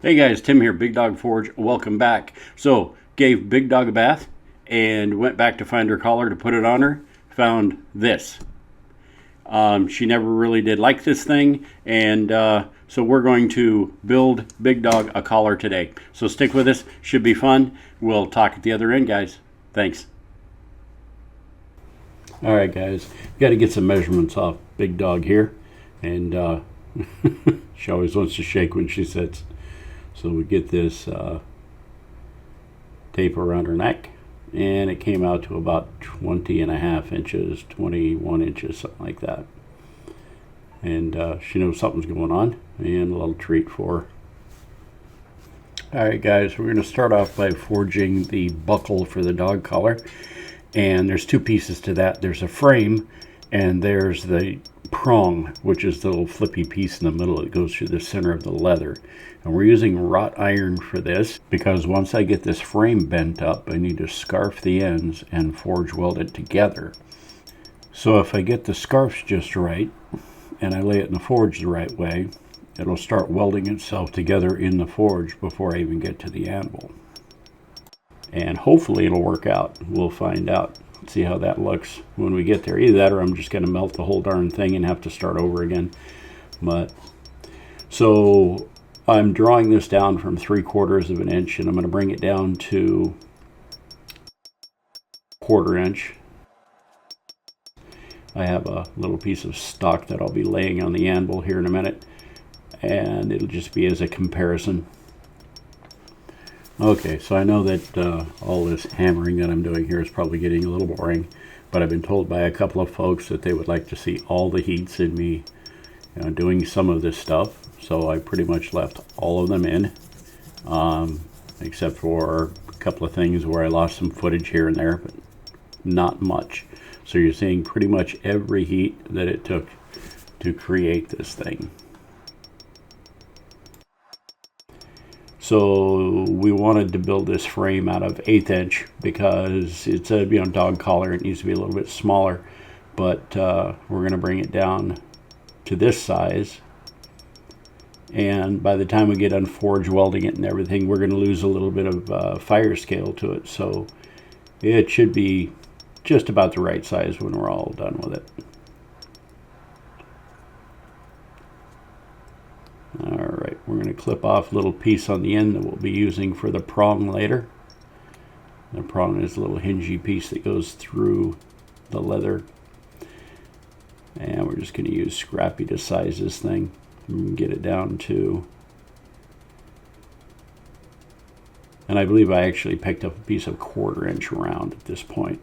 Hey guys, Tim here, Big Dog Forge. Welcome back. So, gave Big Dog a bath and went back to find her collar to put it on her. Found this. She never really did like this thing, and so we're going to build Big Dog a collar today. So stick with us, should be fun. We'll talk at the other end, guys. Thanks. All right, guys, got to get some measurements off Big Dog here, and she always wants to shake when she sits. So we get this tape around her neck, and it came out to about 20.5 inches, 21 inches, something like that. And she knows something's going on, and a little treat for her. All right, guys, we're going to start off by forging the buckle for the dog collar. And there's two pieces to that. There's a frame, and there's the prong, which is the little flippy piece in the middle that goes through the center of the leather. And we're using wrought iron for this because once I get this frame bent up, I need to scarf the ends and forge weld it together. So if I get the scarfs just right and I lay it in the forge the right way, it'll start welding itself together in the forge before I even get to the anvil. And hopefully it'll work out. We'll find out. See how that looks when we get there. Either that or I'm just going to melt the whole darn thing and have to start over again. But so I'm drawing this down from 3/4 of an inch, and I'm going to bring it down to 1/4 inch. I have a little piece of stock that I'll be laying on the anvil here in a minute, and it'll just be as a comparison. Okay, so I know that all this hammering that I'm doing here is probably getting a little boring, but I've been told by a couple of folks that they would like to see all the heats in me doing some of this stuff. So I pretty much left all of them in, except for a couple of things where I lost some footage here and there, but not much. So you're seeing pretty much every heat that it took to create this thing. So we wanted to build this frame out of 1/8 inch because it's a dog collar. It needs to be a little bit smaller, but we're going to bring it down to this size. And by the time we get done forge welding it and everything, we're going to lose a little bit of fire scale to it. So it should be just about the right size when we're all done with it. Alright, we're going to clip off a little piece on the end that we'll be using for the prong later. The prong is a little hingy piece that goes through the leather. And we're just going to use Scrappy to size this thing and get it down to... And I believe I actually picked up a piece of 1/4 inch round at this point,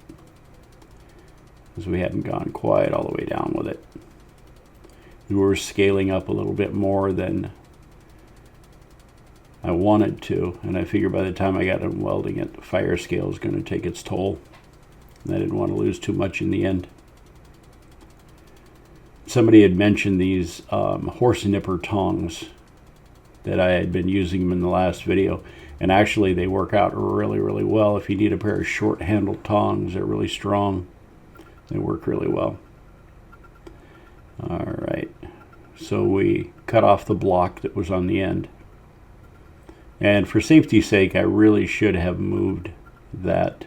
because we hadn't gone quite all the way down with it. We were scaling up a little bit more than I wanted to, and I figured by the time I got done welding it, the fire scale is going to take its toll, and I didn't want to lose too much in the end. Somebody had mentioned these horse nipper tongs that I had been using them in the last video, and actually they work out really, really well. If you need a pair of short-handled tongs, they're really strong. They work really well. All right, so we cut off the block that was on the end. And for safety's sake, I really should have moved that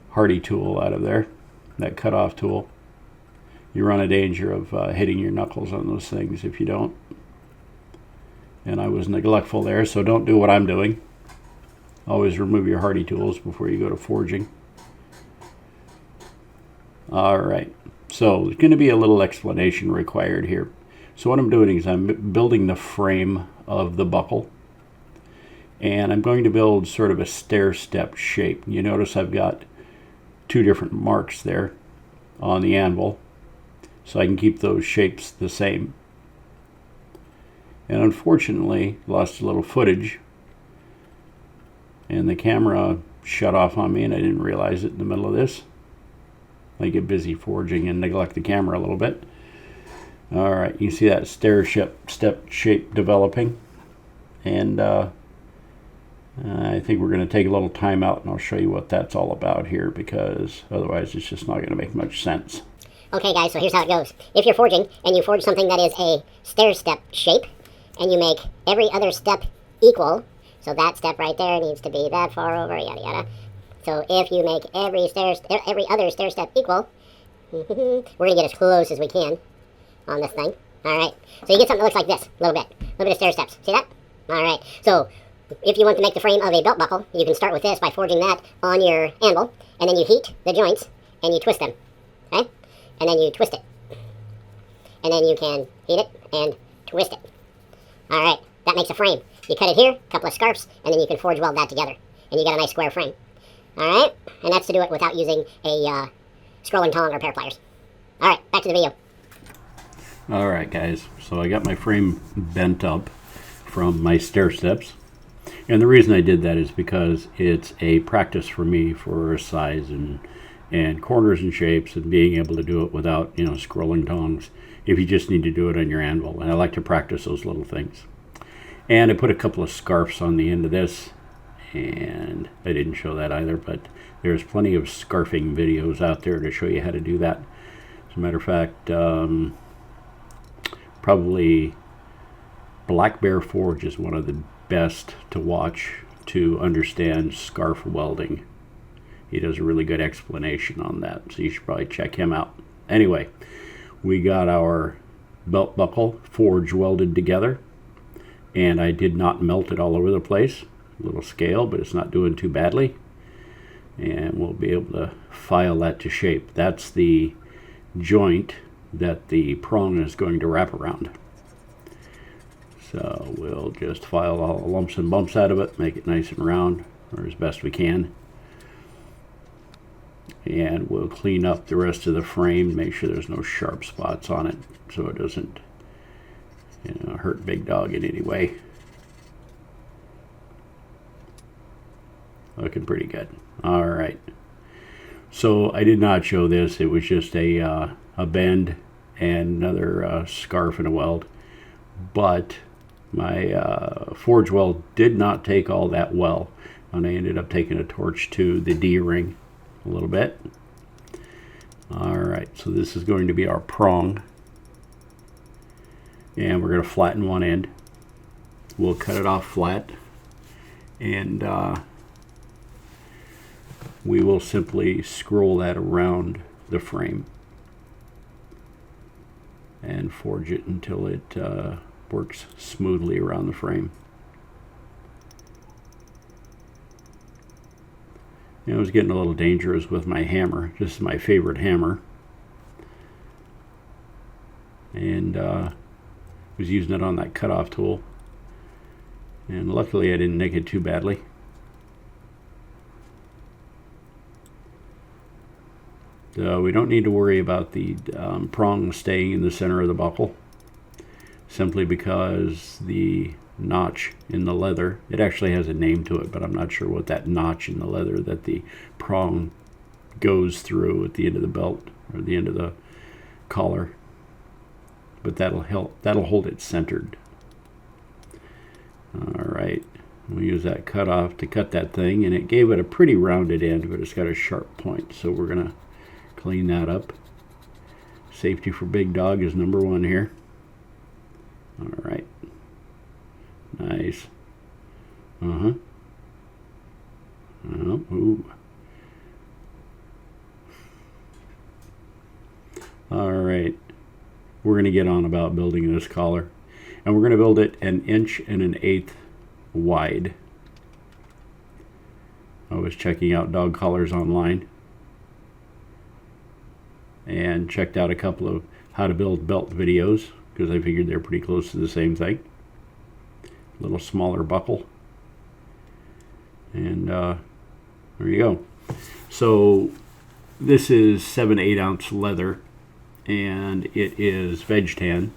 Hardy tool out of there, that cutoff tool. You run a danger of hitting your knuckles on those things if you don't. And I was neglectful there, so don't do what I'm doing. Always remove your Hardy tools before you go to forging. All right. So there's going to be a little explanation required here. So what I'm doing is I'm building the frame of the buckle, and I'm going to build sort of a stair-step shape. You notice I've got two different marks there on the anvil, so I can keep those shapes the same. And unfortunately, lost a little footage, and the camera shut off on me, and I didn't realize it in the middle of this. I get busy forging and neglect the camera a little bit. All right, you see that step shape developing, and I think we're going to take a little time out, and I'll show you what that's all about here, because otherwise it's just not going to make much sense. Okay guys, so here's how it goes. If you're forging and you forge something that is a stair step shape, and you make every other step equal, so that step right there needs to be that far over, yada yada. So if you make every other stair step equal, we're gonna get as close as we can on this thing. All right. So you get something that looks like this, a little bit of stair steps. See that? All right. So if you want to make the frame of a belt buckle, you can start with this by forging that on your anvil, and then you heat the joints and you twist them. Okay? And then you twist it. And then you can heat it and twist it. All right. That makes a frame. You cut it here, a couple of scarps, and then you can forge weld that together. And you got a nice square frame. All right? And that's to do it without using a scrolling tong or pair of pliers. All right, back to the video. All right, guys. So I got my frame bent up from my stair steps. And the reason I did that is because it's a practice for me for size and corners and shapes, and being able to do it without, scrolling tongs if you just need to do it on your anvil. And I like to practice those little things. And I put a couple of scarfs on the end of this, and I didn't show that either, but there's plenty of scarfing videos out there to show you how to do that. As a matter of fact, probably Black Bear Forge is one of the best to watch to understand scarf welding. He does a really good explanation on that, so you should probably check him out. Anyway, we got our belt buckle forge welded together, and I did not melt it all over the place. A little scale, but it's not doing too badly. And we'll be able to file that to shape. That's the joint that the prong is going to wrap around. So we'll just file all the lumps and bumps out of it, make it nice and round, or as best we can. And we'll clean up the rest of the frame, make sure there's no sharp spots on it, so it doesn't hurt Big Dog in any way. Looking pretty good. All right. So I did not show this. It was just a bend and another scarf and a weld. But my forge weld did not take all that well, and I ended up taking a torch to the D-ring a little bit. All right. So this is going to be our prong, and we're going to flatten one end. We'll cut it off flat, and we will simply scroll that around the frame and forge it until it works smoothly around the frame. It was getting a little dangerous with my hammer. This is my favorite hammer, and was using it on that cutoff tool, and luckily I didn't nick it too badly. We don't need to worry about the prong staying in the center of the buckle, simply because the notch in the leather, it actually has a name to it, but I'm not sure what that notch in the leather that the prong goes through at the end of the belt or the end of the collar, but that'll hold it centered. All right, we'll use that cutoff to cut that thing, and it gave it a pretty rounded end, but it's got a sharp point, so we're gonna clean that up. Safety for Big Dog is number one here. All right. Nice. Oh, ooh. All right. We're going to get on about building this collar. And we're going to build it 1 1/8 inch wide. I was checking out dog collars online and checked out a couple of how to build belt videos, because I figured they're pretty close to the same thing. A little smaller buckle. And there you go. So this is 7/8 ounce leather, and it is veg tan.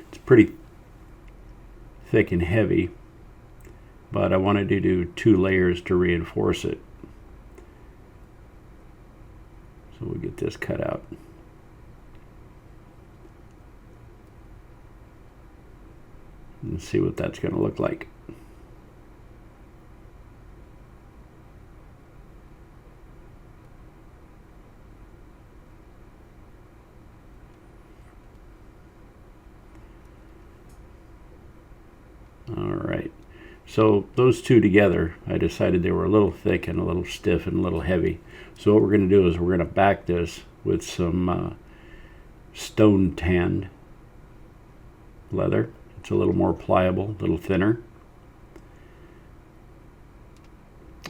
It's pretty thick and heavy, but I wanted to do 2 layers to reinforce it. So we'll get this cut out. And see what that's going to look like. All right. So those two together, I decided they were a little thick and a little stiff and a little heavy. So what we're going to do is we're going to back this with some stone tanned leather. It's a little more pliable, a little thinner.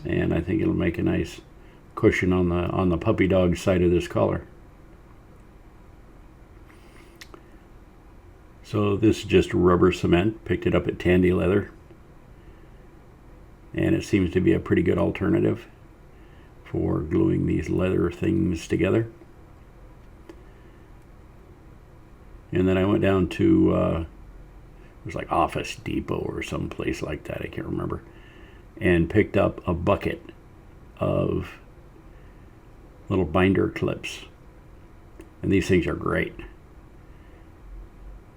And I think it'll make a nice cushion on the puppy dog side of this collar. So this is just rubber cement. Picked it up at Tandy Leather. And it seems to be a pretty good alternative for gluing these leather things together. And then I went down to, it was like Office Depot or some place like that, I can't remember, and picked up a bucket of little binder clips. And these things are great.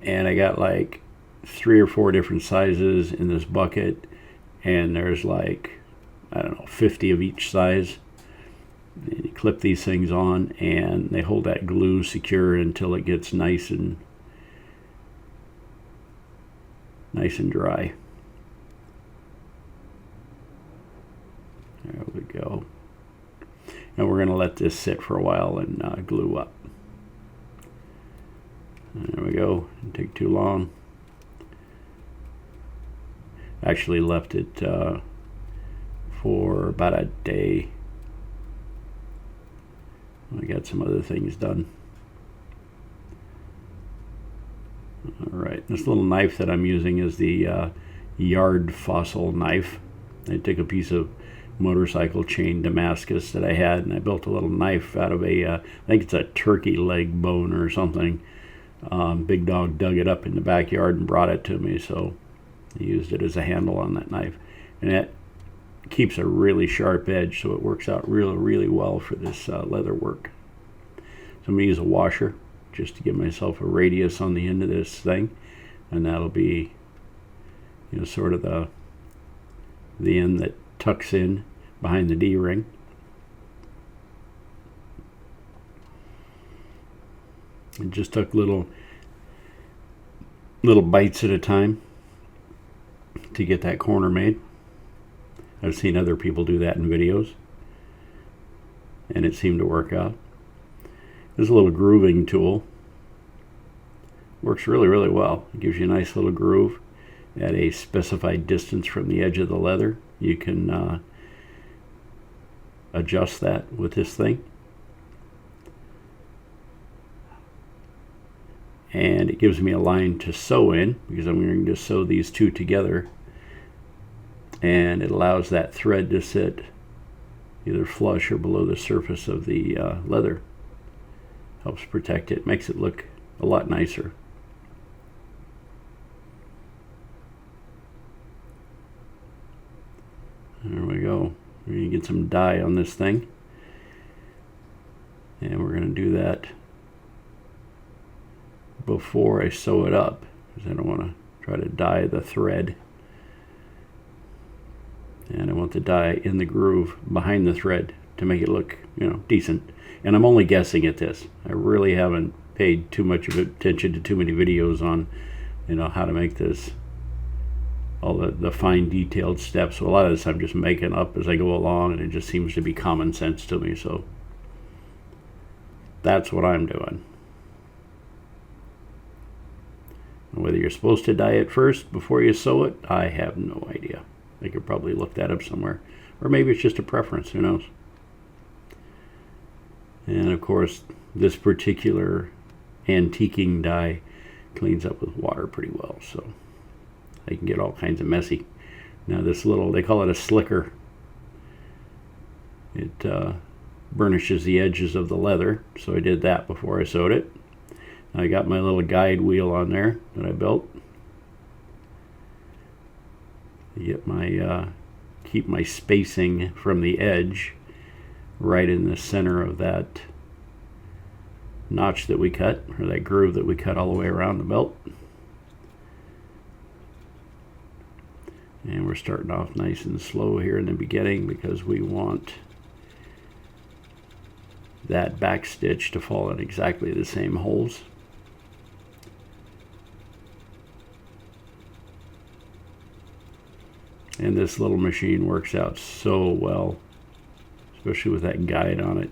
And I got like 3 or 4 different sizes in this bucket, and there's like, I don't know, 50 of each size. And you clip these things on, and they hold that glue secure until it gets nice and dry. There we go. And we're going to let this sit for a while and glue up. There we go. Didn't take too long. Actually left it for about a day. I got some other things done. Alright, this little knife that I'm using is the Yard Fossil knife. I took a piece of motorcycle chain Damascus that I had, and I built a little knife out of I think it's a turkey leg bone or something. Big Dog dug it up in the backyard and brought it to me, so I used it as a handle on that knife. And it keeps a really sharp edge, so it works out really, really well for this leather work. So I'm going to use a washer just to give myself a radius on the end of this thing, and that'll be, you know, sort of the end that tucks in behind the D-ring. And just took little bites at a time to get that corner made. I've seen other people do that in videos, and it seemed to work out. This little grooving tool works really, really well. It gives you a nice little groove at a specified distance from the edge of the leather. You can adjust that with this thing. And it gives me a line to sew in, because I'm going to sew these two together, and it allows that thread to sit either flush or below the surface of the leather. Helps protect it, makes it look a lot nicer. There we go. We're going to get some dye on this thing, and we're going to do that before I sew it up, because I don't want to try to dye the thread, and I want the dye in the groove behind the thread to make it look, you know, decent. And I'm only guessing at this. I really haven't paid too much of attention to too many videos on, you know, how to make this, all the fine detailed steps. So a lot of this I'm just making up as I go along, and it just seems to be common sense to me. So that's what I'm doing. Whether you're supposed to dye it first before you sew it, I have no idea. I could probably look that up somewhere. Or maybe it's just a preference, who knows. And of course, this particular antiquing dye cleans up with water pretty well, so they can get all kinds of messy. Now this little, they call it a slicker. It burnishes the edges of the leather, so I did that before I sewed it. I got my little guide wheel on there that I built. Get my keep my spacing from the edge right in the center of that notch that we cut, or that groove that we cut all the way around the belt. And we're starting off nice and slow here in the beginning, because we want that back stitch to fall in exactly the same holes. And this little machine works out so well, especially with that guide on it.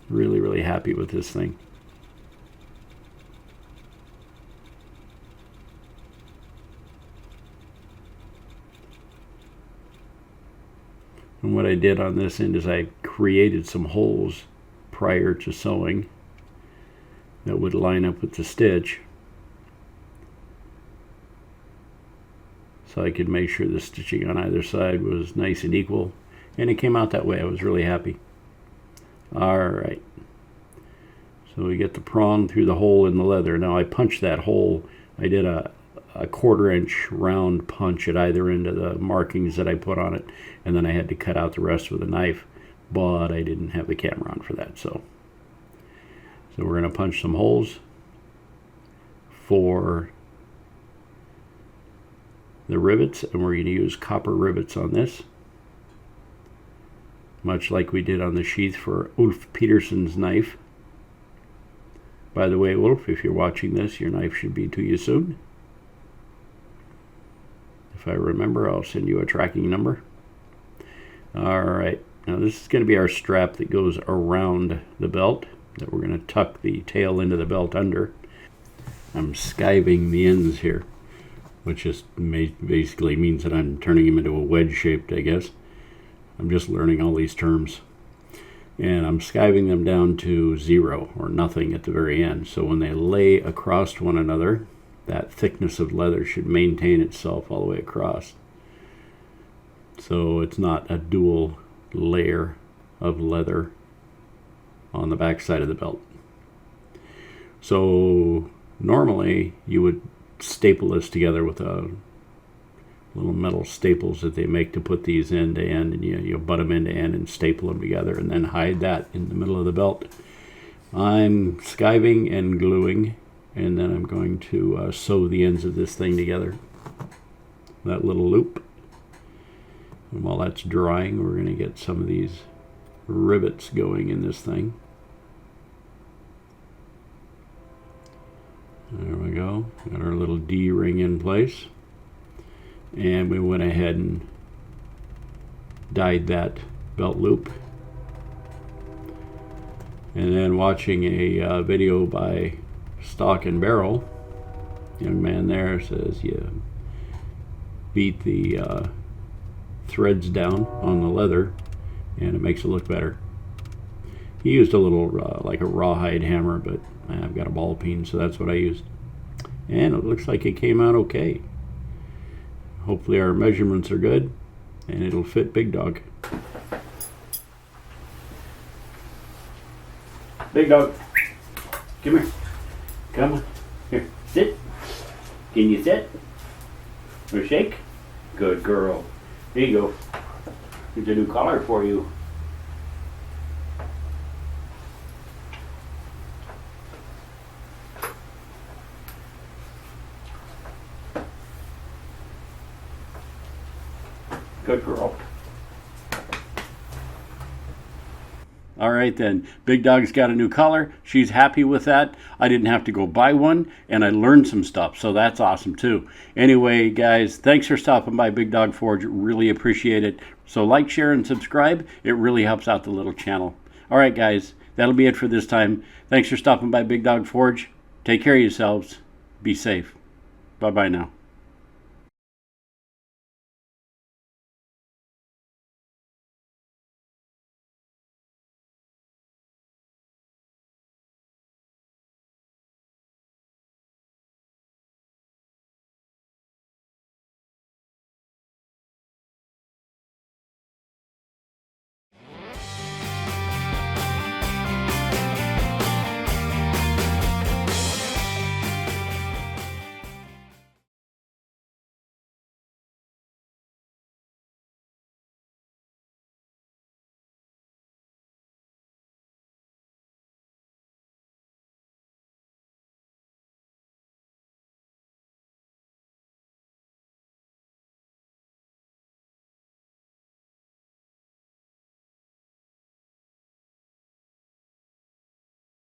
Really, really happy with this thing. And what I did on this end is I created some holes prior to sewing that would line up with the stitch, so I could make sure the stitching on either side was nice and equal, and it came out that way. I was really happy. Alright, so we get the prong through the hole in the leather. Now I punched that hole. I did a 1/4 inch round punch at either end of the markings that I put on it, and then I had to cut out the rest with a knife, but I didn't have the camera on for that. So we're going to punch some holes for the rivets, and we're going to use copper rivets on this, much like we did on the sheath for Ulf Peterson's knife. By the way, Ulf, if you're watching this, your knife should be to you soon. If I remember, I'll send you a tracking number. Alright, now this is going to be our strap that goes around the belt, that we're going to tuck the tail into the belt under. I'm skiving the ends here, which just basically means that I'm turning them into a wedge shaped, I guess. I'm just learning all these terms. And I'm skiving them down to 0 or nothing at the very end. So when they lay across one another, that thickness of leather should maintain itself all the way across. So it's not a dual layer of leather on the back side of the belt. So normally you would staple this together with a little metal staples that they make to put these end to end, and you butt them end to end and staple them together and then hide that in the middle of the belt. I'm skiving and gluing, and then I'm going to sew the ends of this thing together, that little loop. And while that's drying, we're going to get some of these rivets going in this thing. There we go. Got our little D-ring in place. And we went ahead and dyed that belt loop. And then watching a video by Stock and Barrel, young man there says you beat the threads down on the leather and it makes it look better. He used a little like a rawhide hammer, but I've got a ball peen, so that's what I used. And it looks like it came out okay. Hopefully our measurements are good and it'll fit Big Dog. Big Dog, come here. Come on. Here, sit. Can you sit? Or shake? Good girl. Here you go. Here's a new collar for you. Good girl. All right then, Big Dog's got a new collar. She's happy with that. I didn't have to go buy one, and I learned some stuff, so that's awesome too. Anyway, guys, thanks for stopping by Big Dog Forge. Really appreciate it. So like, share, and subscribe. It really helps out the little channel. All right, guys, that'll be it for this time. Thanks for stopping by Big Dog Forge. Take care of yourselves. Be safe. Bye-bye now.